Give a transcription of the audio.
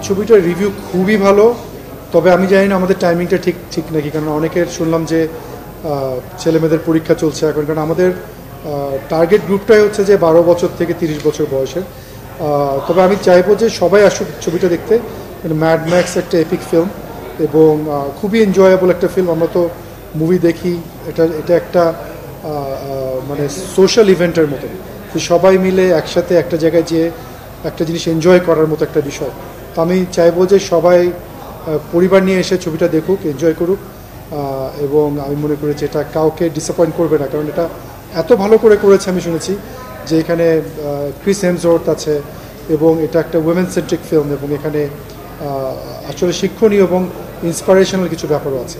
ছবিটার রিভিউ খুবই ভালো, তবে আমি জানি না আমাদের টাইমিংটা ঠিক নাকি, কারণ অনেকের শুনলাম যে ছেলেমেয়েদের পরীক্ষা চলছে এখন, কারণ আমাদের টার্গেট গ্রুপটাই হচ্ছে যে 12 বছর থেকে 30 বছর বয়সের। তবে আমি চাইবো যে সবাই আসুক ছবিটা দেখতে। ম্যাড ম্যাক্স একটা এপিক ফিল্ম এবং খুবই এনজয়েবল একটা ফিল্ম। আমরা তো মুভি দেখি, এটা একটা মানে সোশ্যাল ইভেন্টের মতো, যে সবাই মিলে একসাথে একটা জায়গায় যেয়ে একটা জিনিস এনজয় করার মতো একটা বিষয়। তো আমি চাইবো যে সবাই পরিবার নিয়ে এসে ছবিটা দেখুক, এনজয় করুক, এবং আমি মনে করি যে এটা কাউকে ডিসঅ্যাপয়েন্ট করবে না, কারণ এটা এত ভালো করে করেছে। আমি শুনেছি যে এখানে ক্রিস হেমসওয়ার্থ আছে এবং এটা একটা উইমেন সেন্ট্রিক ফিল্ম, এবং এখানে আসলে শিক্ষণীয় এবং ইন্সপিরেশনাল কিছু ব্যাপারও আছে।